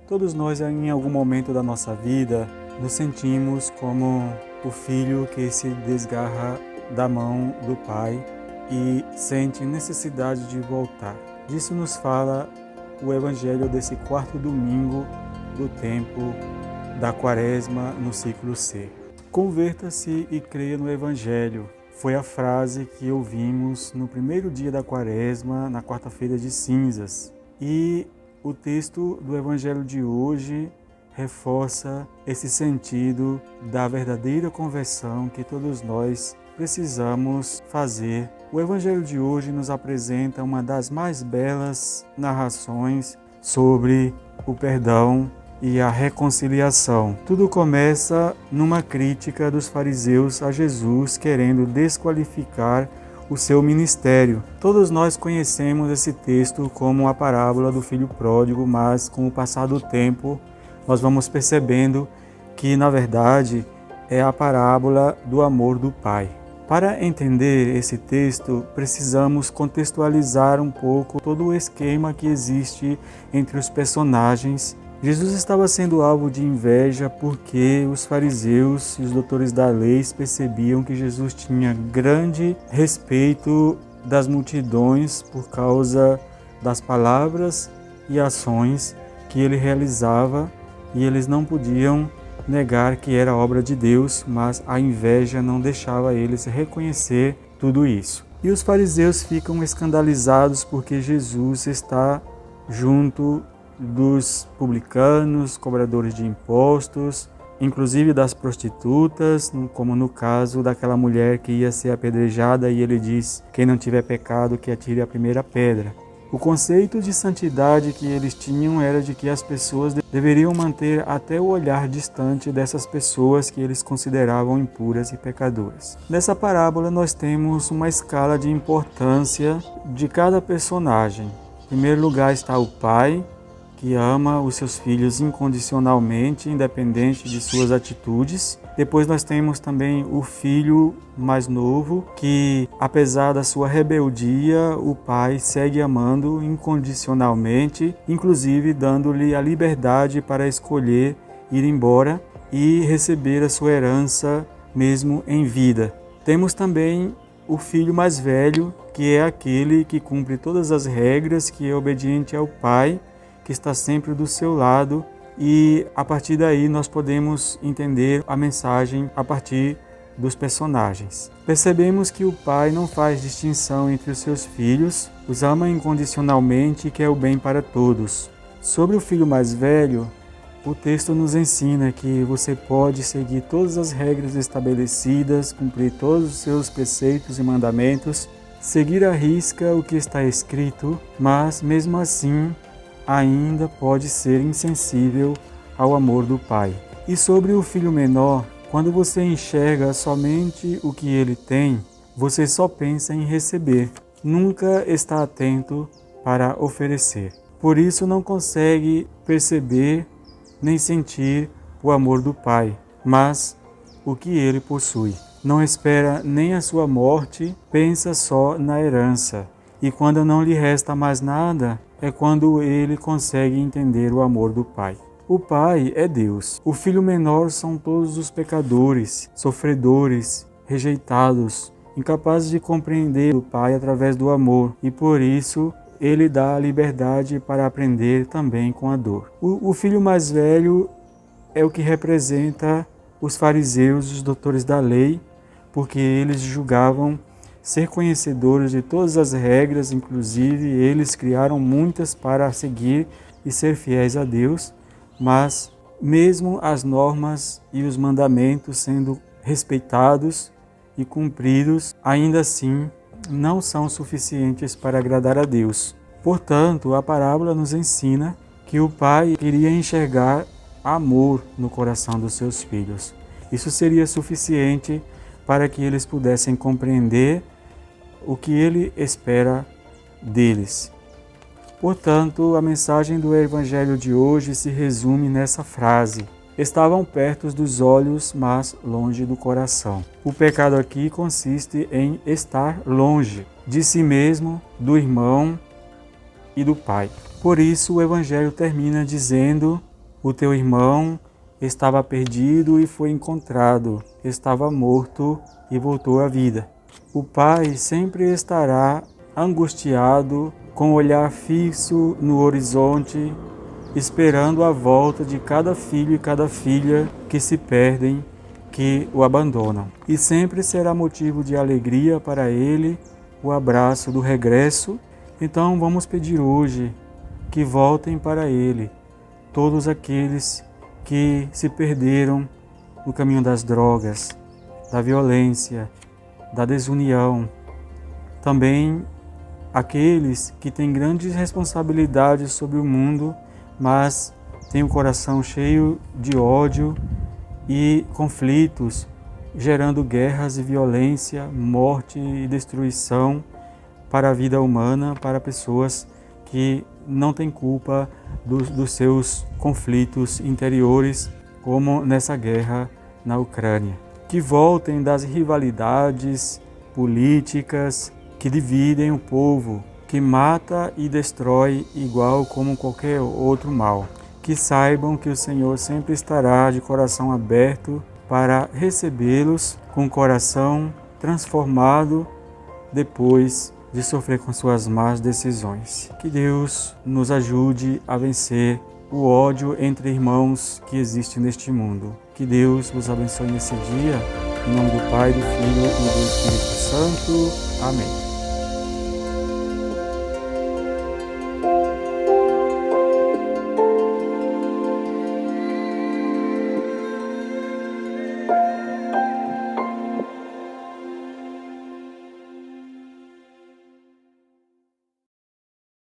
Todos nós, em algum momento da nossa vida, nos sentimos como o filho que se desgarra da mão do pai e sente necessidade de voltar. Disso nos fala o Evangelho desse quarto domingo do tempo da Quaresma no ciclo C. Converta-se e creia no Evangelho. Foi a frase que ouvimos no primeiro dia da Quaresma, na quarta-feira de cinzas. E o texto do Evangelho de hoje reforça esse sentido da verdadeira conversão que todos nós precisamos fazer. O Evangelho de hoje nos apresenta uma das mais belas narrações sobre o perdão e a reconciliação. Tudo começa numa crítica dos fariseus a Jesus, querendo desqualificar o seu ministério. Todos nós conhecemos esse texto como a parábola do filho pródigo, mas com o passar do tempo nós vamos percebendo que, na verdade, é a parábola do amor do Pai. Para entender esse texto, precisamos contextualizar um pouco todo o esquema que existe entre os personagens. Jesus estava sendo alvo de inveja porque os fariseus e os doutores da lei percebiam que Jesus tinha grande respeito das multidões por causa das palavras e ações que ele realizava, e eles não podiam negar que era obra de Deus, mas a inveja não deixava eles reconhecer tudo isso. E os fariseus ficam escandalizados porque Jesus está junto dos publicanos, cobradores de impostos, inclusive das prostitutas, como no caso daquela mulher que ia ser apedrejada e ele diz: quem não tiver pecado que atire a primeira pedra. O conceito de santidade que eles tinham era de que as pessoas deveriam manter até o olhar distante dessas pessoas que eles consideravam impuras e pecadoras. Nessa parábola nós temos uma escala de importância de cada personagem. Em primeiro lugar está o pai, que ama os seus filhos incondicionalmente, independente de suas atitudes. Depois nós temos também o filho mais novo, que apesar da sua rebeldia, o pai segue amando incondicionalmente, inclusive dando-lhe a liberdade para escolher ir embora e receber a sua herança mesmo em vida. Temos também o filho mais velho, que é aquele que cumpre todas as regras, que é obediente ao pai, que está sempre do seu lado, e a partir daí nós podemos entender a mensagem a partir dos personagens. Percebemos que o pai não faz distinção entre os seus filhos, os ama incondicionalmente e quer o bem para todos. Sobre o filho mais velho, o texto nos ensina que você pode seguir todas as regras estabelecidas, cumprir todos os seus preceitos e mandamentos, seguir à risca o que está escrito, mas mesmo assim ainda pode ser insensível ao amor do pai. E sobre o filho menor, quando você enxerga somente o que ele tem, você só pensa em receber, nunca está atento para oferecer. Por isso não consegue perceber nem sentir o amor do pai, mas o que ele possui. Não espera nem a sua morte, pensa só na herança. E quando não lhe resta mais nada, é quando ele consegue entender o amor do Pai. O Pai é Deus. O filho menor são todos os pecadores, sofredores, rejeitados, incapazes de compreender o Pai através do amor. E por isso ele dá a liberdade para aprender também com a dor. O filho mais velho é o que representa os fariseus e os doutores da lei, porque eles julgavam ser conhecedores de todas as regras, inclusive eles criaram muitas para seguir e ser fiéis a Deus, mas mesmo as normas e os mandamentos sendo respeitados e cumpridos, ainda assim não são suficientes para agradar a Deus. Portanto, a parábola nos ensina que o pai queria enxergar amor no coração dos seus filhos. Isso seria suficiente para que eles pudessem compreender o que ele espera deles. Portanto, a mensagem do Evangelho de hoje se resume nessa frase: estavam perto dos olhos, mas longe do coração. O pecado aqui consiste em estar longe de si mesmo, do irmão e do pai. Por isso, o Evangelho termina dizendo O teu irmão estava perdido e foi encontrado, estava morto e voltou à vida. O pai sempre estará angustiado, com o olhar fixo no horizonte, esperando a volta de cada filho e cada filha que se perdem, que o abandonam. E sempre será motivo de alegria para ele o abraço do regresso. Então vamos pedir hoje que voltem para ele todos aqueles que se perderam no caminho das drogas, da violência, da desunião. Também aqueles que têm grandes responsabilidades sobre o mundo, mas têm o coração cheio de ódio e conflitos, gerando guerras e violência, morte e destruição para a vida humana, para pessoas que não têm culpa dos seus conflitos interiores, como nessa guerra na Ucrânia. Que voltem das rivalidades políticas que dividem o povo, que mata e destrói igual como qualquer outro mal. Que saibam que o Senhor sempre estará de coração aberto para recebê-los com o coração transformado depois de sofrer com suas más decisões. Que Deus nos ajude a vencer o ódio entre irmãos que existe neste mundo. Que Deus vos abençoe nesse dia. Em nome do Pai, do Filho e do Espírito Santo. Amém.